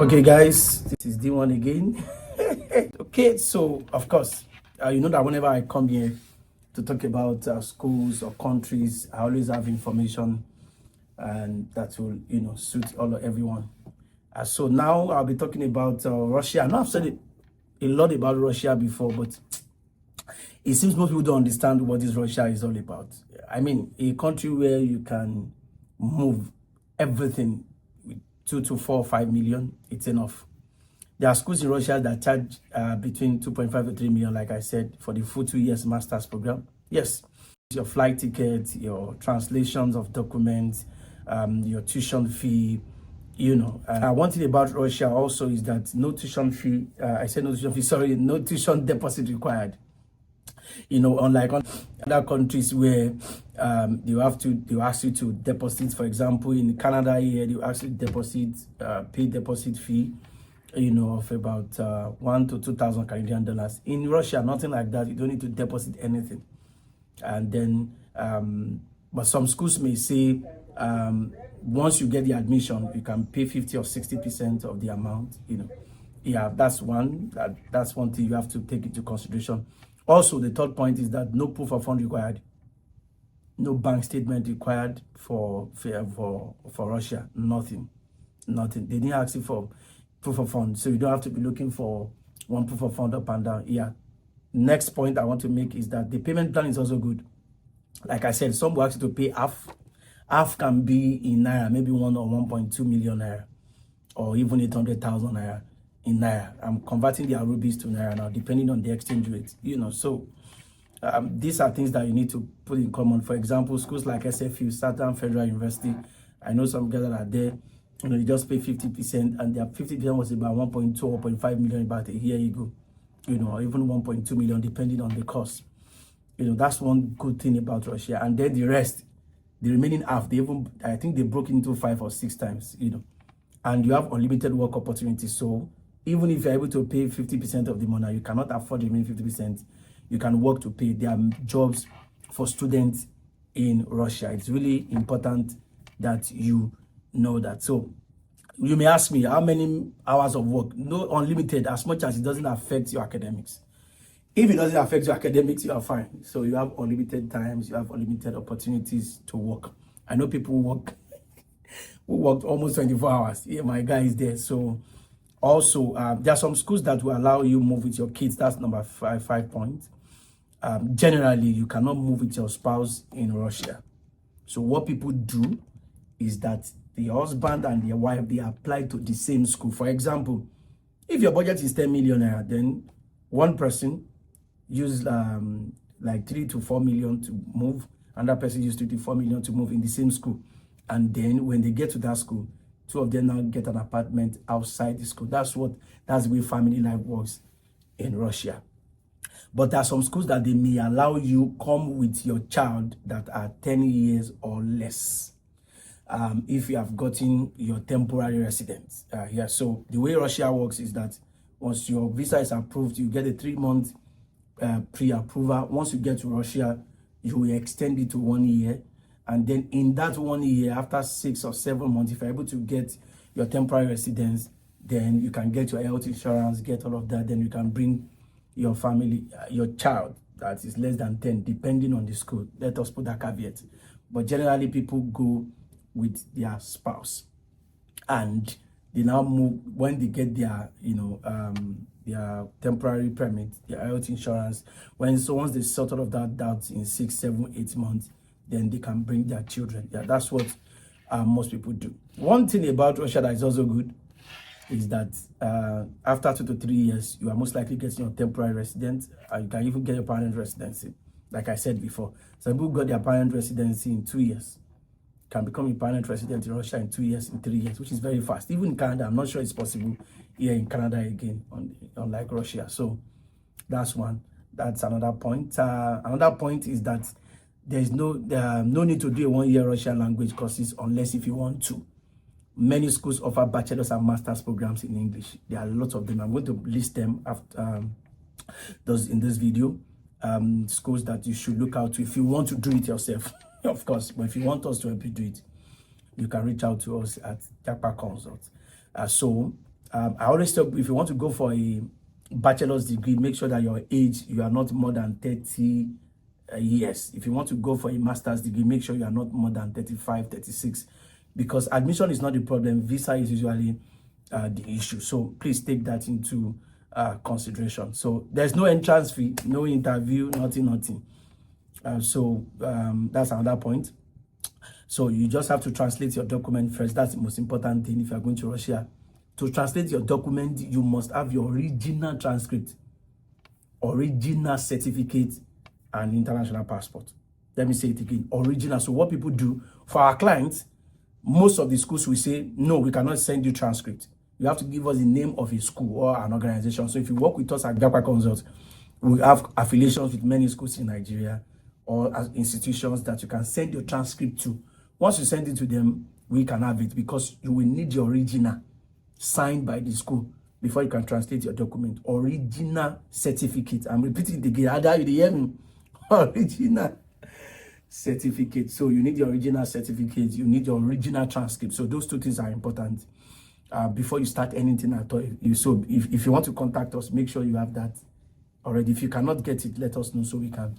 Okay, guys, this is D1 again. Okay, so of course, you know that whenever I come here to talk about schools or countries, I always have information and that will, suit everyone. So now I'll be talking about Russia. I know I've said a lot about Russia before, but it seems most people don't understand what this Russia is all about. I mean, a country where you can move everything with 2 to 4 or 5 million, it's enough. There are schools in Russia that charge between 2.5 to 3 million, like I said, for the full 2 years master's program. Yes, your flight ticket, your translations of documents, your tuition fee, one thing about Russia also is that no tuition fee, no tuition deposit required. Unlike other countries where they ask you to deposit. For example, in Canada here, they ask you to deposit, pay deposit fee, of about $1,000 to $2,000 Canadian dollars. In Russia, nothing like that. You don't need to deposit anything. And then, but some schools may say, once you get the admission, you can pay 50 or 60% of the amount. Yeah, that's one thing you have to take into consideration. Also, the third point is that no proof of fund required, no bank statement required for Russia. Nothing. They didn't ask you for proof of fund, so you don't have to be looking for one proof of fund up and down. Yeah. Next point I want to make is that the payment plan is also good. Like I said, some will ask you to pay half. Half can be in Naira, maybe 1 or 1.2 million Naira, or even 800,000 Naira. In Naira, I'm converting the rupees to Naira now, depending on the exchange rate. So these are things that you need to put in common. For example, schools like SFU, Southern Federal University, I know some guys that are there. They just pay 50%, and their 50% was about 1.2 or 1.5 million about a year ago. Or even 1.2 million, depending on the cost. That's one good thing about Russia. And then the rest, the remaining half, I think they broke into 5 or 6 times. And you have unlimited work opportunities. So even if you're able to pay 50% of the money, you cannot afford the remaining 50%. You can work to pay. There are jobs for students in Russia. It's really important that you know that. So you may ask me, how many hours of work? No, unlimited, as much as it doesn't affect your academics. If it doesn't affect your academics, you are fine. So you have unlimited times, you have unlimited opportunities to work. I know people who worked almost 24 hours. Yeah, my guy is there. So also, there are some schools that will allow you move with your kids. That's number 5 point. Generally, you cannot move with your spouse in Russia. So what people do is that the husband and the wife, they apply to the same school. For example, if your budget is 10 million naira, then one person uses like 3 to 4 million to move, another person uses 3 to 4 million to move in the same school. And then when they get to that school, 2 of them now get an apartment outside the school. That's the way family life works in Russia. But there are some schools that they may allow you come with your child that are 10 years or less. If you have gotten your temporary residence. So the way Russia works is that once your visa is approved, you get a 3-month pre-approval. Once you get to Russia, you will extend it to 1 year. And then in that 1 year, after 6 or 7 months, if you're able to get your temporary residence, then you can get your health insurance, get all of that. Then you can bring your family, your child that is less than 10, depending on the school. Let us put that caveat. But generally, people go with their spouse, and they now move when they get their their temporary permit, their health insurance. Once they sort of that out in 6, 7, 8 months, then they can bring their children. Yeah, that's what most people do. One thing about Russia that is also good is that after 2 to 3 years, you are most likely getting your temporary residence. You can even get your permanent residency. Like I said before, some people got their permanent residency in 2 years. Can become a permanent resident in Russia in 2 years, in 3 years, which is very fast. Even in Canada, I'm not sure it's possible here in Canada again, unlike Russia. So that's one. That's another point. Another point is that there's no need to do a 1 year Russian language courses unless if you want to. Many schools offer bachelor's and master's programs in English. There are lots of them. I'm going to list them after in this video. Schools that you should look out to if you want to do it yourself. Of course, but if you want us to help you do it, you can reach out to us at Japa Consult. So I always tell, if you want to go for a bachelor's degree, make sure that your age, you are not more than 30 years. If you want to go for a master's degree, make sure you are not more than 35, 36, because admission is not the problem. Visa is usually the issue. So please take that into consideration. So there's no entrance fee, no interview, nothing. That's another point. So you just have to translate your document first. That's the most important thing if you're going to Russia. To translate your document, you must have your original transcript, original certificate, and international passport. Let me say it again, original. So what people do for our clients, most of the schools will say, no, we cannot send you transcript. You have to give us the name of a school or an organization. So if you work with us at Japa Consult, we have affiliations with many schools in Nigeria or as institutions that you can send your transcript to. Once you send it to them, we can have it, because you will need the original signed by the school before you can translate your document. Original certificate. I'm repeating it again. Ada, you hear me? Original certificate. So you need the original certificate. You need your original transcript. So those two things are important before you start anything at all. So if you want to contact us, make sure you have that already. If you cannot get it, let us know so we can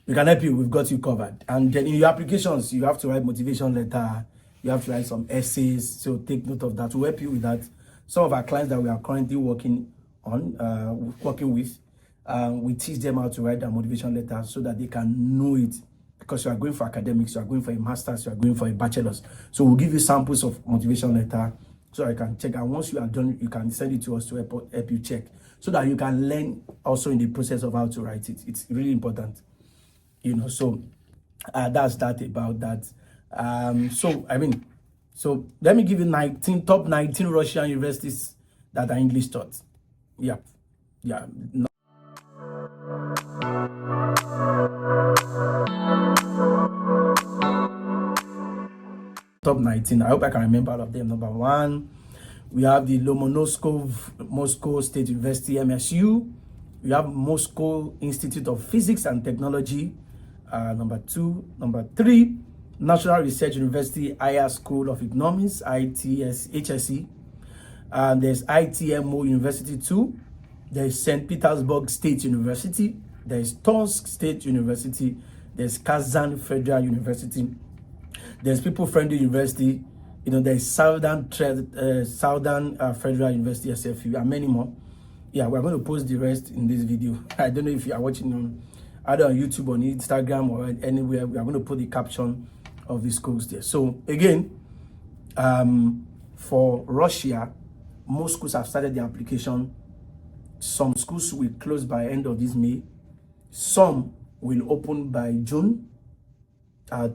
help you. We've got you covered. And then in your applications, you have to write motivation letter. You have to write some essays. So take note of that. We'll help you with that. Some of our clients that we are currently working with, we teach them how to write their motivation letter so that they can know it. Because you are going for academics, you are going for a master's, you are going for a bachelor's. So we'll give you samples of motivation letter so I can check. And once you are done, you can send it to us to help you check, so that you can learn also in the process of how to write it. It's really important. So that's that about that. So let me give you top 19 Russian universities that are English taught. Yeah. Top 19. I hope I can remember all of them. Number 1, we have the Lomonosov Moscow State University, MSU. We have Moscow Institute of Physics and Technology. Number 2. Number 3, National Research University Higher School of Economics, HSE. And there's ITMO University 2. There's St. Petersburg State University. There's Tomsk State University. There's Kazan Federal University. There's People Friendly University. There's Southern Federal University, SFU, and many more. Yeah, we're going to post the rest in this video. I don't know if you are watching either on YouTube, on Instagram, or anywhere. We are going to put the caption of the schools there. So again, for Russia, most schools have started the application. Some schools will close by end of this May. Some will open by June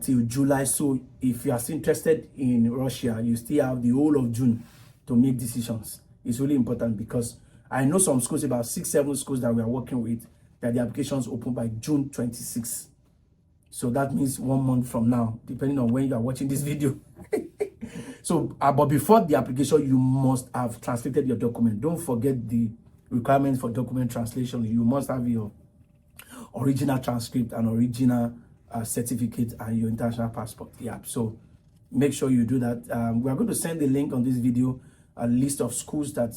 till July. So if you are still interested in Russia, you still have the whole of June to make decisions. It's really important, because I know some schools, about 6-7 schools that we are working with, that the applications open by June 26. So that means 1 month from now, depending on when you are watching this video. So, but before the application, you must have translated your document. Don't forget the requirements for document translation. You must have your original transcript and original certificate and your international passport. Yeah, so make sure you do that. We are going to send the link on this video, a list of schools that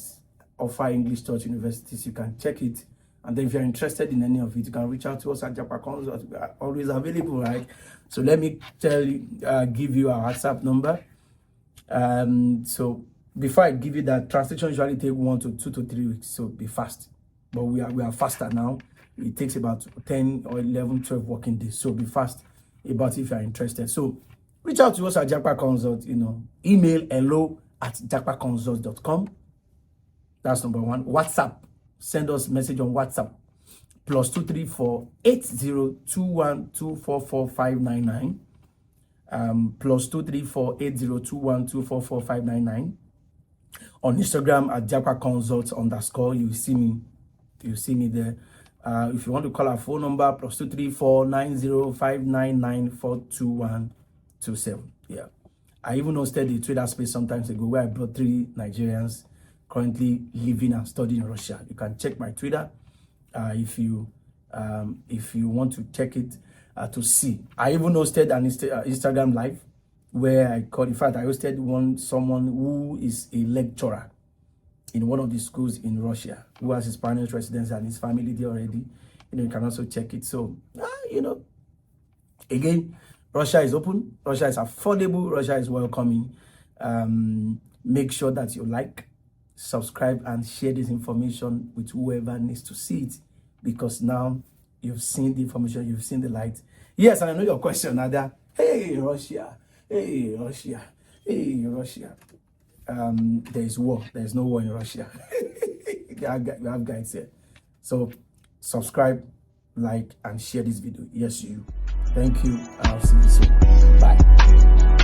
offer English taught universities. You can check it. And then if you're interested in any of it, you can reach out to us at Japa Consult. We are always available, right? So let me give you our WhatsApp number. So before I give you that, translation usually take 1 to 2 to 3 weeks. So be fast. But we are faster now. It takes about 10 or 11, 12 working days. So be fast about if you're interested. So reach out to us at Japa Consult. Email hello@japaconsult.com. That's number 1. WhatsApp. Send us a message on WhatsApp. +234 8021 244599. +234 8021 244599. On Instagram at Japa Consult _ you see me. You see me there. If you want to call our phone number, +234 905994 42127. Yeah. I even hosted a Twitter space sometimes ago where I brought 3 Nigerians currently living and studying in Russia. You can check my Twitter if you want to check it to see. I even hosted an Instagram live where I hosted someone who is a lecturer in one of the schools in Russia, who has his parents' residence and his family there already. You can also check it. So, again, Russia is open. Russia is affordable. Russia is welcoming. Make sure that you like, subscribe, and share this information with whoever needs to see it, because now you've seen the information, you've seen the light. Yes, and I know your question, Ada. Hey, Russia. Hey, Russia. Hey, Russia. There is war. There is no war in Russia. We have guys here. So subscribe, like, and share this video. Yes, you. Thank you. I'll see you soon. Bye.